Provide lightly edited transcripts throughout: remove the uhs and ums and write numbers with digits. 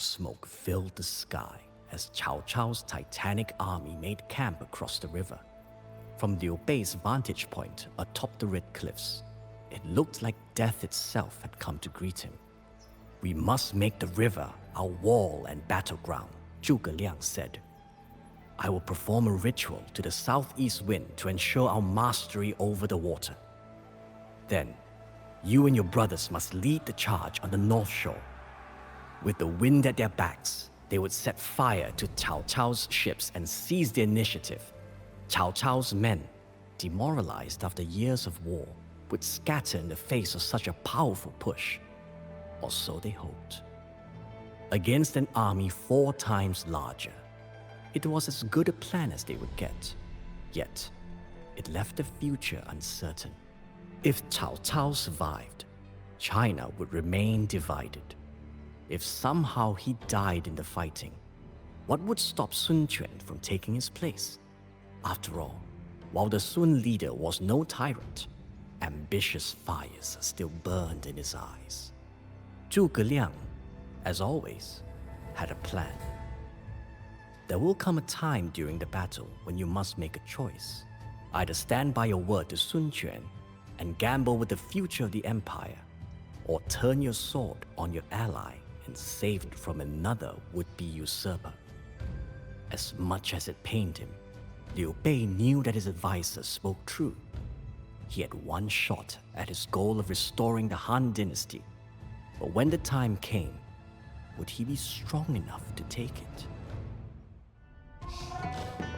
smoke filled the sky as Cao Cao's titanic army made camp across the river. From Liu Bei's vantage point atop the red cliffs, it looked like death itself had come to greet him. "We must make the river our wall and battleground," Zhugeliang said. "I will perform a ritual to the southeast wind to ensure our mastery over the water. Then, you and your brothers must lead the charge on the north shore. With the wind at their backs, they would set fire to Cao Cao's ships and seize the initiative. Cao Cao's men, demoralized after years of war, would scatter in the face of such a powerful push, or so they hoped. Against an army 4 times larger, it was as good a plan as they would get. Yet, it left the future uncertain. If Cao Cao survived, China would remain divided. If somehow he died in the fighting, what would stop Sun Quan from taking his place? After all, while the Sun leader was no tyrant, ambitious fires still burned in his eyes. Zhugeliang, as always, had a plan. There will come a time during the battle when you must make a choice. Either stand by your word to Sun Quan and gamble with the future of the empire, or turn your sword on your ally and save it from another would-be usurper. As much as it pained him, Liu Bei knew that his advisor spoke true. He had one shot at his goal of restoring the Han dynasty, but when the time came, would he be strong enough to take it?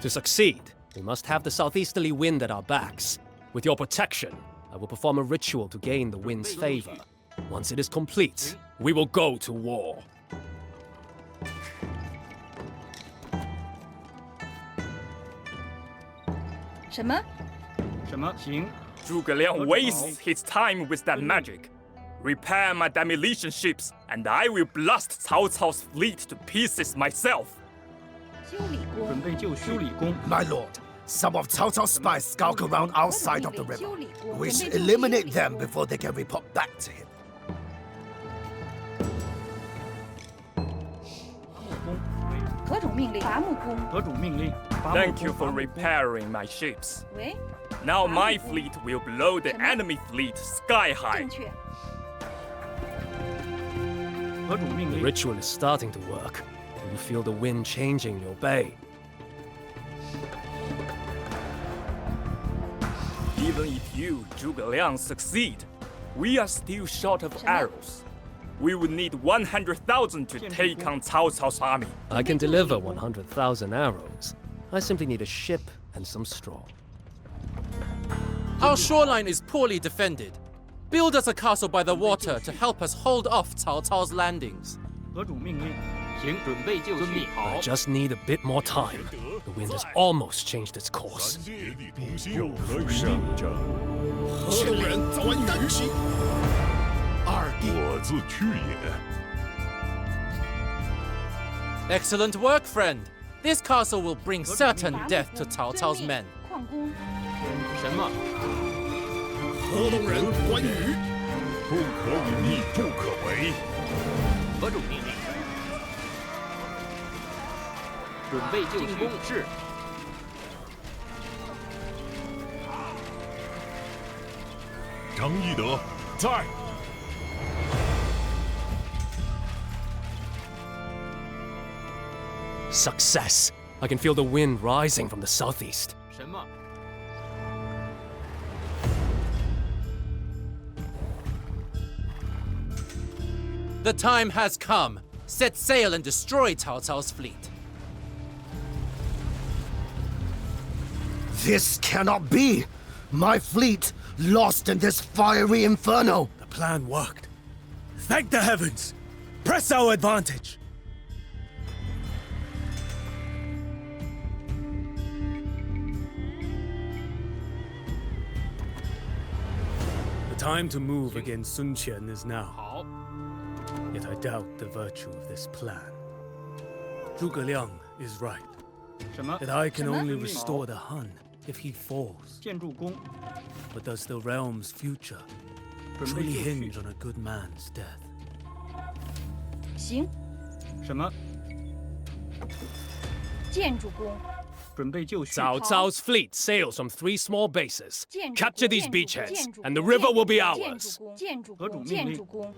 To succeed, we must have the southeasterly wind at our backs. With your protection, I will perform a ritual to gain the wind's favor. Once it is complete, we will go to war. 什么？行。 Zhugeliang wastes his time with that magic. Repair my demolition ships, and I will blast Cao Cao's fleet to pieces myself. 修理工。准备就修理工。 My lord, some of Cao Cao's spies skulk around outside of the river. We should eliminate them before they can report back to him. 何种命令？伐木工。何种命令？ Thank you for repairing my ships. 喂。 Now my fleet will blow the enemy fleet sky high. 正确。 何种命 The 令？ ritual is starting to work. Can you feel the wind changing, Liu Bei? Even if you, Zhugeliang, succeed, we are still short of arrows. We would need 100,000 to take on Cao Cao's army. I can deliver 100,000 arrows. I simply need a ship and some straw. Our shoreline is poorly defended. Build us a castle by the water to help us hold off Cao Cao's landings. 何种命令？行，准备就绪。 I just need a bit more time. The wind has almost changed its course. 何人关于？二弟，我自去也。 Excellent work, friend. This castle will bring certain death to Cao Cao's men. 矿工。 什么？ 河东人关于。 不可违逆，不可为。 何种命令？准备就绪。是。 张翼德在。 Success! I can feel the wind rising from the southeast. 什么？ The time has come. Set sail and destroy Cao Cao's fleet. This cannot be! My fleet lost in this fiery inferno! The plan worked. Thank the heavens! Press our advantage! The time to move against Sun Quan is now. 好。 Yet I doubt the virtue of this plan. Zhugeliang is right, 什么？ that I can only restore the Han if he falls. 建筑工。 But does the realm's future 准备 truly 就绪。 hinge on a good man's death? 行。什么？建筑工，准备就绪。 Cao Cao's fleet sails from 3 small bases. 建筑 Capture 工 these beachheads, 建筑 and the 工 river will be 建筑 ours. 工建筑何种工，命令建筑工。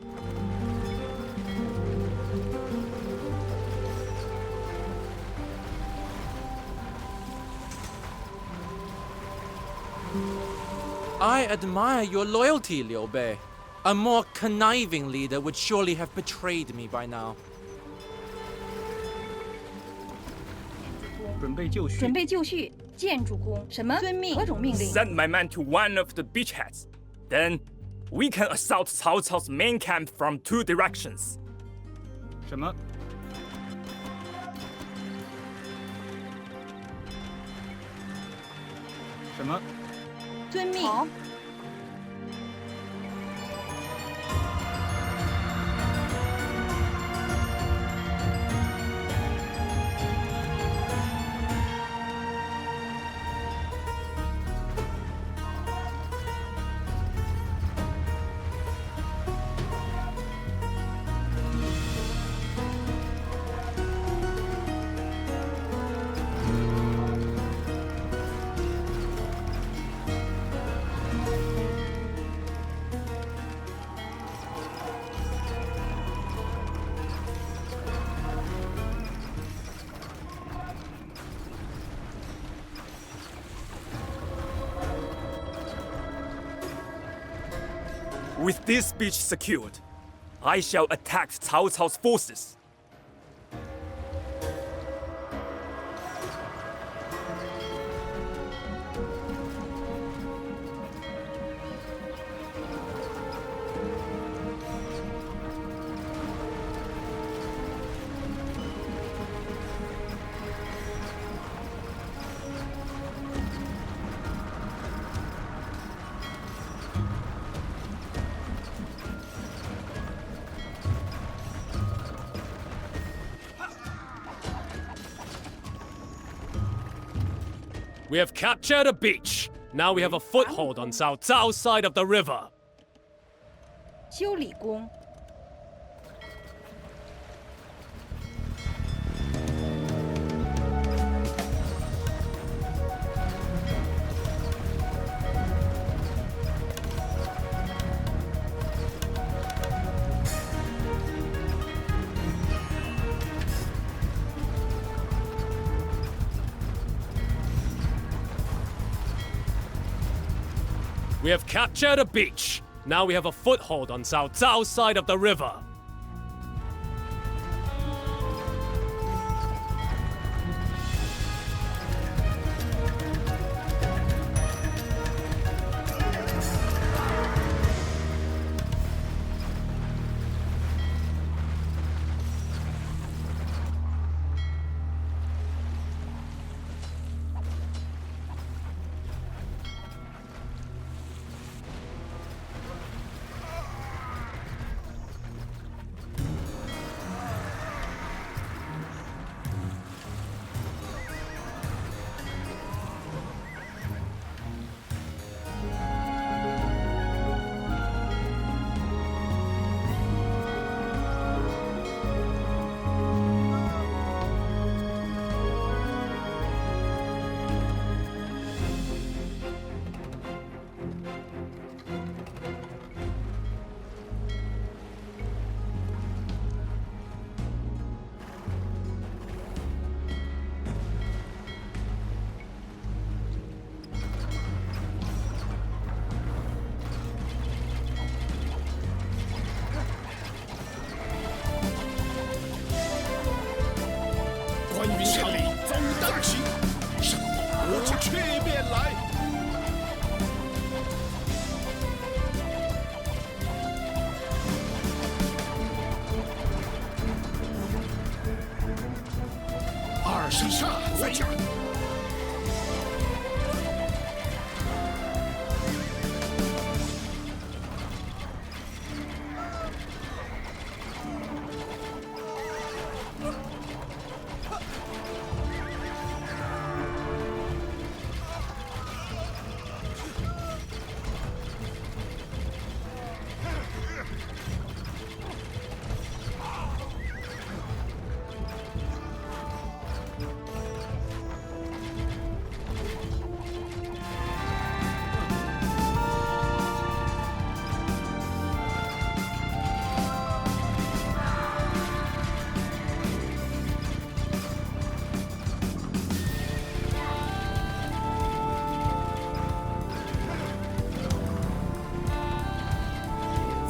I admire your loyalty, Liu Bei. A more conniving leader would surely have betrayed me by now. 准备就绪。准备就绪，建筑工。什么？遵命。何种命令？ Send my man to one of the beachheads. Then we can assault Cao Cao's main camp from 2 directions. 什么？什么？遵命。好。 With this beach secured, I shall attack Cao Cao's forces. We have captured a beach. Now we have a foothold on Cao Cao's side of the river. 修理工， We have captured a beach. Now we have a foothold on Cao Cao's side of the river.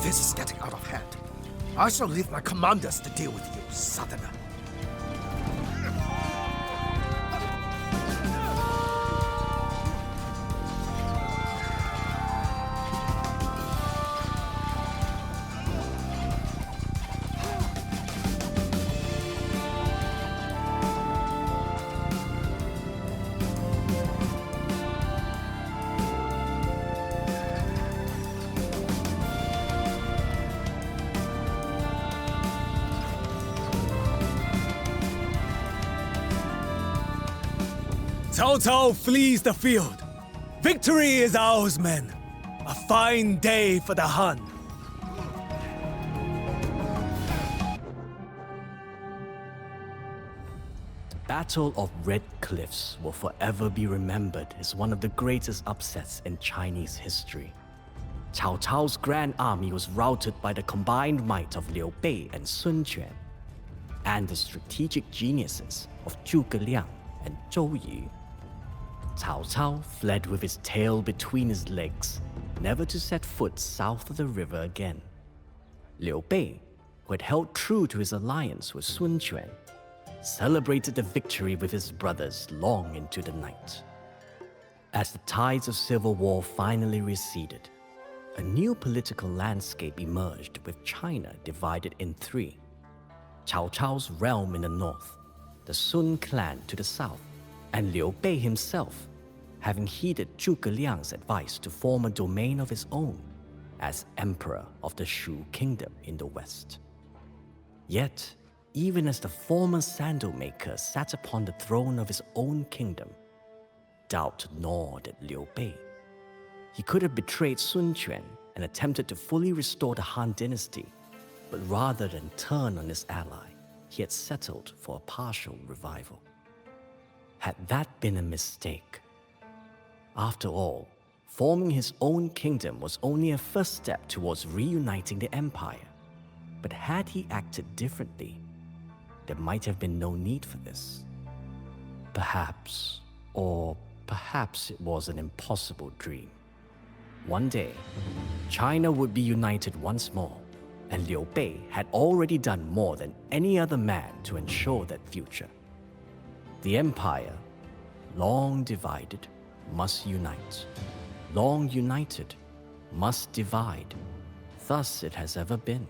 This is getting out of hand. I shall leave my commanders to deal with you, southerner. Cao Cao flees the field. Victory is ours, men. A fine day for the Han. The Battle of Red Cliffs will forever be remembered as one of the greatest upsets in Chinese history. Cao Cao's grand army was routed by the combined might of Liu Bei and Sun Quan, and the strategic geniuses of Zhugeliang and Zhou Yu. Cao Cao fled with his tail between his legs, never to set foot south of the river again. Liu Bei, who had held true to his alliance with Sun Quan, celebrated the victory with his brothers long into the night. As the tides of civil war finally receded, a new political landscape emerged with China divided in three. Cao Cao's realm in the north, the Sun clan to the south, and Liu Bei himself, having heeded Zhugeliang's advice to form a domain of his own as emperor of the Shu kingdom in the west. Yet, even as the former sandal maker sat upon the throne of his own kingdom, doubt gnawed at Liu Bei. He could have betrayed Sun Quan and attempted to fully restore the Han dynasty, but rather than turn on his ally, he had settled for a partial revival. Had that been a mistake? After all, forming his own kingdom was only a first step towards reuniting the empire. But had he acted differently, there might have been no need for this. Perhaps, or perhaps it was an impossible dream. One day, China would be united once more, and Liu Bei had already done more than any other man to ensure that future. The empire, long divided, must unite. Long united, must divide. Thus it has ever been.